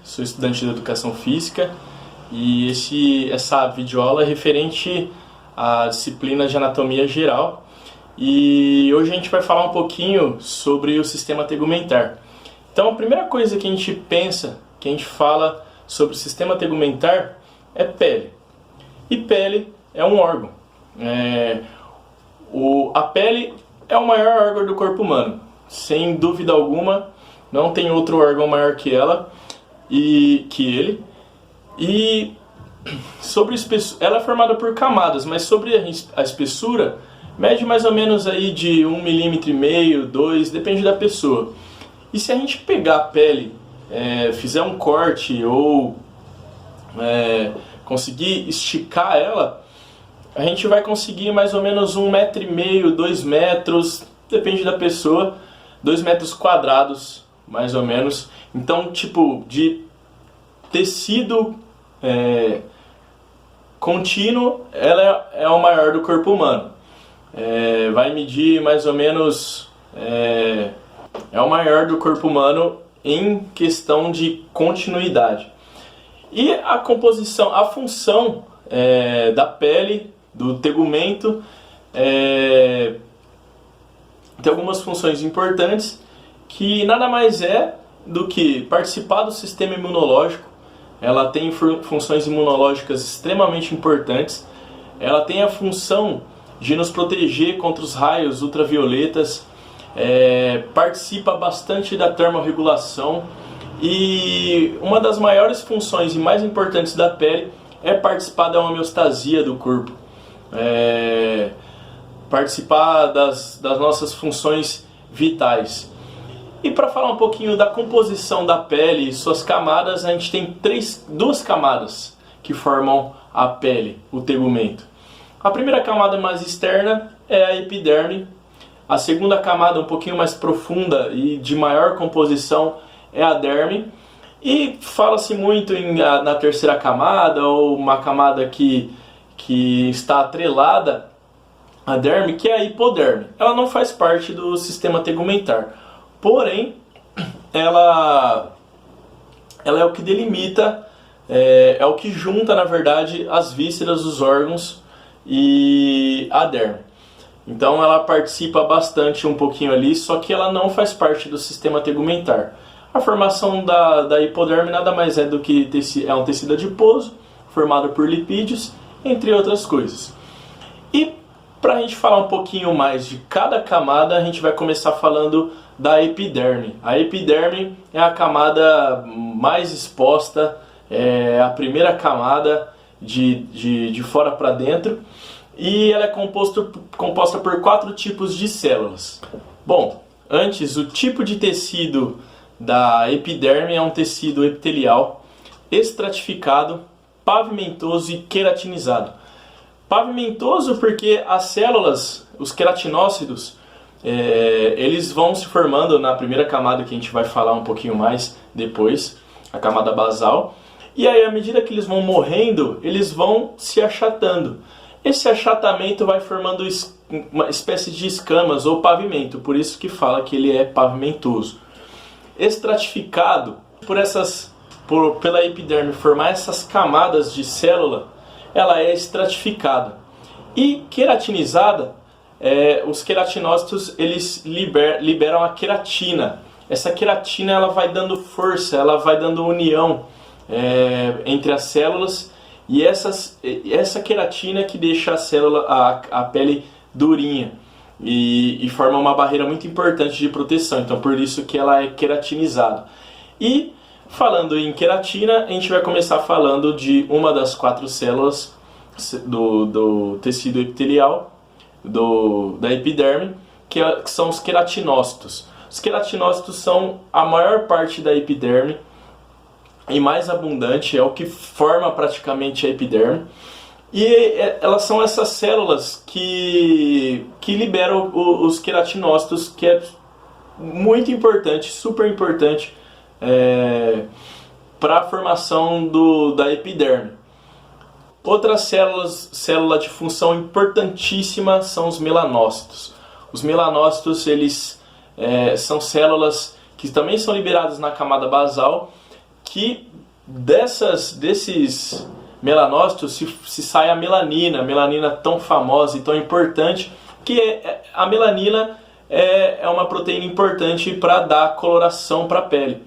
sou estudante de Educação Física e essa videoaula é referente à disciplina de Anatomia Geral. E hoje a gente vai falar um pouquinho sobre o sistema tegumentar. Então a primeira coisa que a gente pensa, que a gente fala sobre o sistema tegumentar é pele. E pele é um órgão. A pele é o maior órgão do corpo humano. Sem dúvida alguma, não tem outro órgão maior que ela e que ele. E sobre ela é formada por camadas, mas sobre a espessura mede mais ou menos aí de 1,5 mm, 2, depende da pessoa. E se a gente pegar a pele, fizer um corte ou conseguir esticar ela, a gente vai conseguir mais ou menos 1,5 m, 2 metros, depende da pessoa, 2 metros quadrados, mais ou menos. Então, tipo, de tecido contínuo, ela é o maior do corpo humano. Vai medir mais ou menos, é o maior do corpo humano em questão de continuidade. E a composição, a função da pele, do tegumento, tem algumas funções importantes que nada mais é do que participar do sistema imunológico. Ela tem funções imunológicas extremamente importantes. Ela tem a função de nos proteger contra os raios ultravioletas, participa bastante da termorregulação, e uma das maiores funções e mais importantes da pele é participar da homeostasia do corpo, participar das nossas funções vitais. E para falar um pouquinho da composição da pele e suas camadas, a gente tem duas camadas que formam a pele, o tegumento. A primeira camada mais externa é a epiderme. A segunda camada, um pouquinho mais profunda e de maior composição, é a derme. E fala-se muito na terceira camada, ou uma camada que está atrelada à derme, que é a hipoderme. Ela não faz parte do sistema tegumentar, porém, ela é o que delimita, é o que junta, na verdade, as vísceras, os órgãos e a derme. Então ela participa bastante um pouquinho ali, só que ela não faz parte do sistema tegumentar. A formação da hipoderme nada mais é do que é um tecido adiposo, formado por lipídios, entre outras coisas. E para a gente falar um pouquinho mais de cada camada, a gente vai começar falando da epiderme. A epiderme é a camada mais exposta, é a primeira camada de fora para dentro, e ela é composta por 4 tipos de células. Bom, antes, o tipo de tecido da epiderme é um tecido epitelial, estratificado, pavimentoso e queratinizado. Pavimentoso porque as células, os queratinócitos, eles vão se formando na primeira camada, que a gente vai falar um pouquinho mais depois, a camada basal. E aí, à medida que eles vão morrendo, eles vão se achatando. Esse achatamento vai formando uma espécie de escamas ou pavimento, por isso que fala que ele é pavimentoso. Estratificado, pela epiderme formar essas camadas de célula, ela é estratificada. E queratinizada, os queratinócitos eles liberam a queratina. Essa queratina ela vai dando força, ela vai dando união entre as células, e essa queratina que deixa a pele durinha e forma uma barreira muito importante de proteção. Então por isso que ela é queratinizada. E falando em queratina, a gente vai começar falando de uma das 4 células do tecido epitelial, da epiderme, que são os queratinócitos. Os queratinócitos são a maior parte da epiderme e mais abundante, é o que forma praticamente a epiderme. E elas são essas células que liberam os queratinócitos, que é muito importante, super importante, para a formação da epiderme. Outras célula de função importantíssima são os melanócitos. Os melanócitos eles são células que também são liberadas na camada basal, que desses melanócitos se sai a melanina tão famosa e tão importante, que a melanina é uma proteína importante para dar coloração para a pele.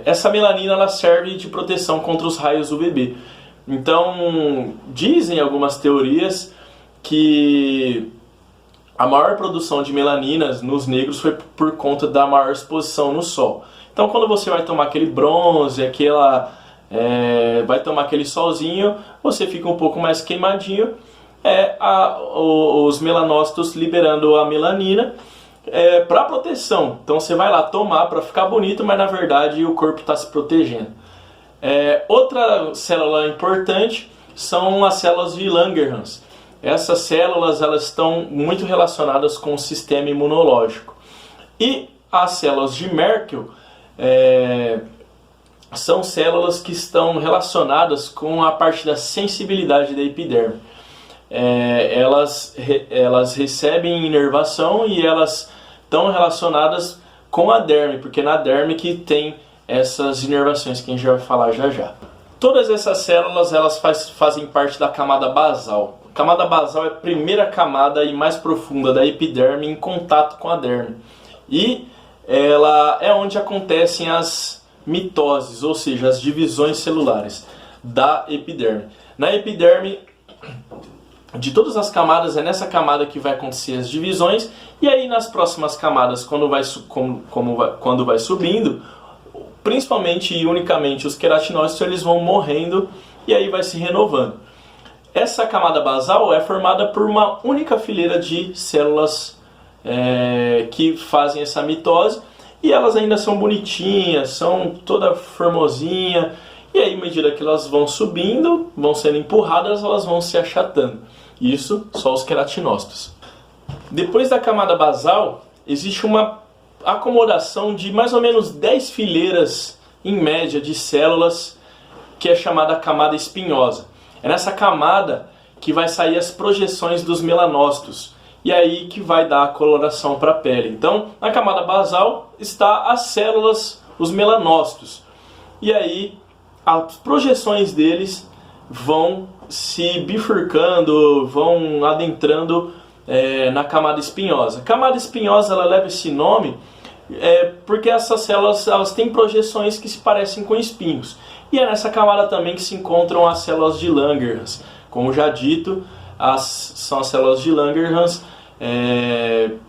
Essa melanina ela serve de proteção contra os raios UVB. Então, dizem algumas teorias que a maior produção de melaninas nos negros foi por conta da maior exposição no sol. Então, quando você vai tomar aquele bronze, vai tomar aquele solzinho, você fica um pouco mais queimadinho, os melanócitos liberando a melanina para proteção. Então você vai lá tomar para ficar bonito, mas na verdade o corpo está se protegendo. Outra célula importante são as células de Langerhans. Essas células elas estão muito relacionadas com o sistema imunológico. E as células de Merkel são células que estão relacionadas com a parte da sensibilidade da epiderme. Elas recebem inervação e elas estão relacionadas com a derme, porque na derme que tem essas inervações que a gente já vai falar já já. Todas essas células elas fazem parte da camada basal. A camada basal é a primeira camada e mais profunda da epiderme em contato com a derme. E ela é onde acontecem as mitoses, ou seja, as divisões celulares da epiderme. Na epiderme, de todas as camadas, é nessa camada que vai acontecer as divisões, e aí nas próximas camadas, quando vai subindo, principalmente e unicamente os queratinócitos, eles vão morrendo e aí vai se renovando. Essa camada basal é formada por uma única fileira de células que fazem essa mitose, e elas ainda são bonitinhas, são toda formosinha, e aí à medida que elas vão subindo, vão sendo empurradas, elas vão se achatando. Isso só os queratinócitos. Depois da camada basal, existe uma acomodação de mais ou menos 10 fileiras, em média, de células, que é chamada camada espinhosa. É nessa camada que vai sair as projeções dos melanócitos, e aí que vai dar a coloração para a pele. Então, na camada basal está as células, os melanócitos, e aí as projeções deles vão se bifurcando, vão adentrando na camada espinhosa. A camada espinhosa ela leva esse nome porque essas células elas têm projeções que se parecem com espinhos. E é nessa camada também que se encontram as células de Langerhans. Como já dito, são as células de Langerhans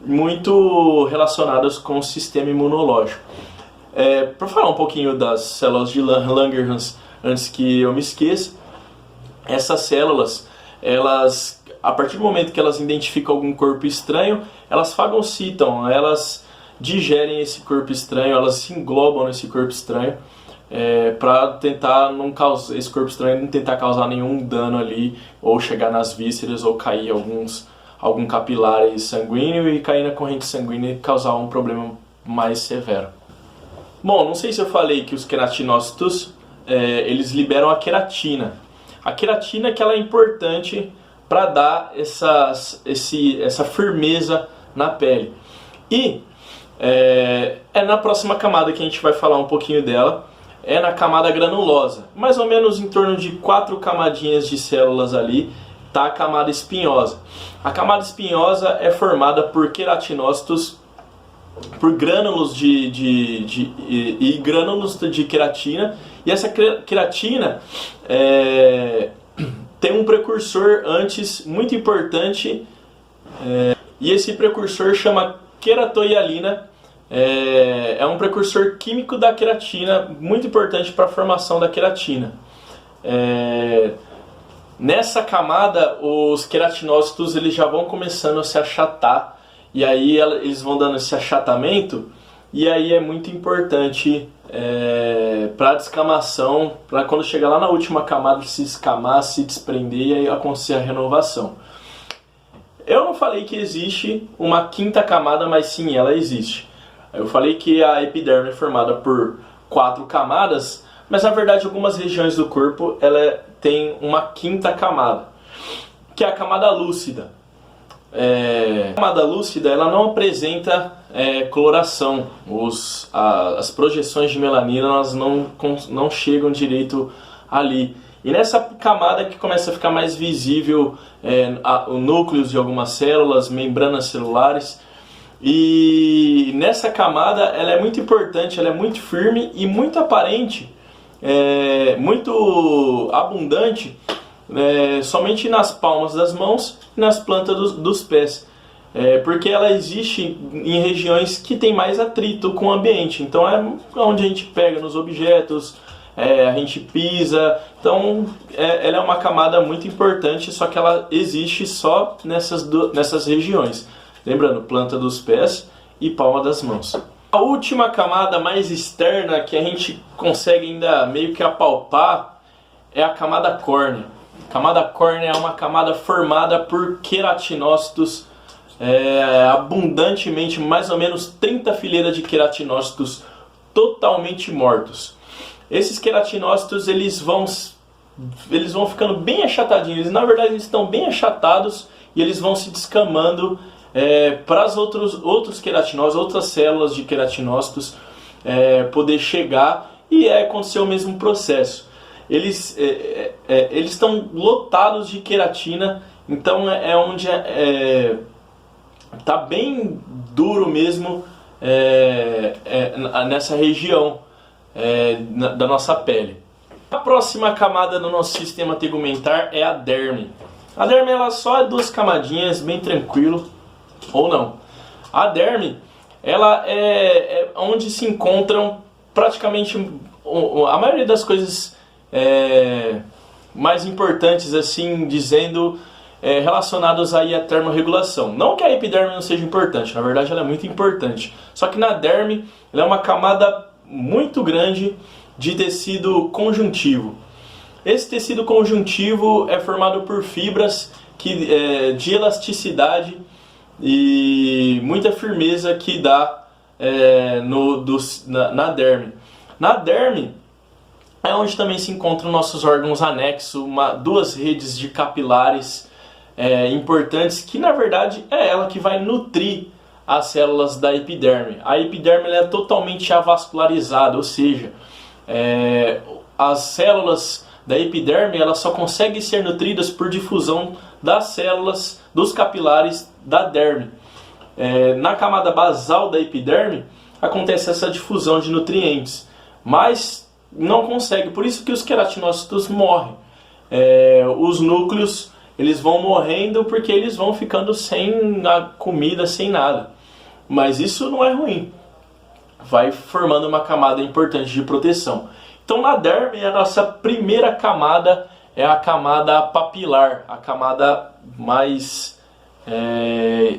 muito relacionadas com o sistema imunológico. Para falar um pouquinho das células de Langerhans, antes que eu me esqueça, essas células, a partir do momento que elas identificam algum corpo estranho, elas fagocitam, elas digerem esse corpo estranho, elas se englobam nesse corpo estranho, para tentar esse corpo estranho não tentar causar nenhum dano ali, ou chegar nas vísceras, ou cair algum capilar sanguíneo e cair na corrente sanguínea e causar um problema mais severo. Bom, não sei se eu falei que os queratinócitos eles liberam a queratina. A queratina que ela é importante para dar essa firmeza na pele. E na próxima camada que a gente vai falar um pouquinho dela, é na camada granulosa. Mais ou menos em torno de 4 camadinhas de células ali, está a camada espinhosa. A camada espinhosa é formada por queratinócitos, por grânulos e grânulos de queratina, e essa queratina tem um precursor antes muito importante, e esse precursor chama queratoialina. É um precursor químico da queratina, muito importante para a formação da queratina. Nessa camada, os queratinócitos eles já vão começando a se achatar, e aí eles vão dando esse achatamento, e aí é muito importante para a descamação, para quando chegar lá na última camada se escamar, se desprender e aí acontecer a renovação. Eu não falei que existe uma quinta camada, mas sim, ela existe. Eu falei que a epiderme é formada por 4 camadas, mas na verdade algumas regiões do corpo ela tem uma quinta camada, que é a camada lúcida. A camada lúcida ela não apresenta coloração. As projeções de melanina elas não chegam direito ali. E nessa camada que começa a ficar mais visível o núcleo de algumas células, membranas celulares. E nessa camada ela é muito importante, ela é muito firme e muito aparente, muito abundante, somente nas palmas das mãos e nas plantas dos pés. Porque ela existe em regiões que tem mais atrito com o ambiente. Então é onde a gente pega nos objetos, a gente pisa. Então ela é uma camada muito importante, só que ela existe só nessas regiões. Lembrando, planta dos pés e palma das mãos. A última camada mais externa que a gente consegue ainda meio que apalpar é a camada córnea. A camada córnea é uma camada formada por queratinócitos abundantemente, mais ou menos 30 fileiras de queratinócitos totalmente mortos. Esses queratinócitos eles vão ficando bem achatadinhos, na verdade eles estão bem achatados e eles vão se descamando para as outros queratinócitos, outras células de queratinócitos poder chegar e acontecer o mesmo processo. Eles estão lotados de queratina, então onde está bem duro mesmo nessa região da nossa pele. A próxima camada do nosso sistema tegumentar é a derme. A derme ela só é 2 camadinhas, bem tranquilo, ou não. A derme ela é onde se encontram praticamente a maioria das coisas mais importantes, assim dizendo, relacionados aí à termorregulação. Não que a epiderme não seja importante, na verdade ela é muito importante. Só que na derme ela é uma camada muito grande de tecido conjuntivo. Esse tecido conjuntivo é formado por fibras de elasticidade e muita firmeza que dá na derme. Na derme é onde também se encontram nossos órgãos anexos, 2 redes de capilares importantes, que na verdade é ela que vai nutrir as células da epiderme. A epiderme ela é totalmente avascularizada, ou seja, as células da epiderme elas só conseguem ser nutridas por difusão das células dos capilares da derme. Na camada basal da epiderme acontece essa difusão de nutrientes, mas não consegue, por isso que os queratinócitos morrem. Os núcleos eles vão morrendo porque eles vão ficando sem a comida, sem nada. Mas isso não é ruim. Vai formando uma camada importante de proteção. Então na derme a nossa primeira camada é a camada papilar, a camada mais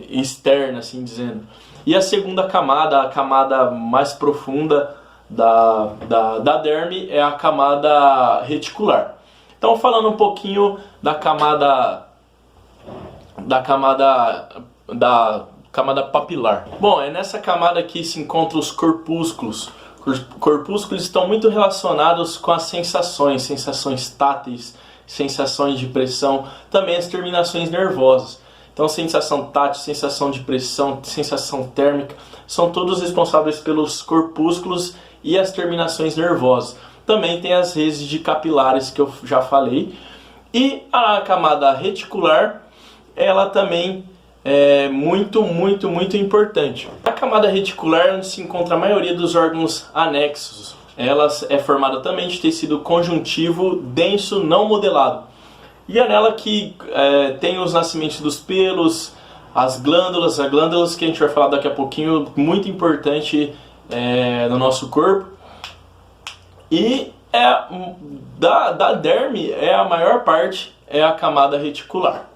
externa, assim dizendo. E a segunda camada, a camada mais profunda da derme é a camada reticular. Então falando um pouquinho da camada papilar. Bom, é nessa camada que se encontram os corpúsculos. Os corpúsculos estão muito relacionados com as sensações táteis, sensações de pressão, também as terminações nervosas. Então sensação tátil, sensação de pressão, sensação térmica, são todos responsáveis pelos corpúsculos e as terminações nervosas. Também tem as redes de capilares que eu já falei. E a camada reticular, ela também é muito importante. A camada reticular é onde se encontra a maioria dos órgãos anexos. Ela é formada também de tecido conjuntivo denso não modelado. E é nela que tem os nascimentos dos pelos, as glândulas que a gente vai falar daqui a pouquinho, muito importante no nosso corpo. E da derme, a maior parte é a camada reticular.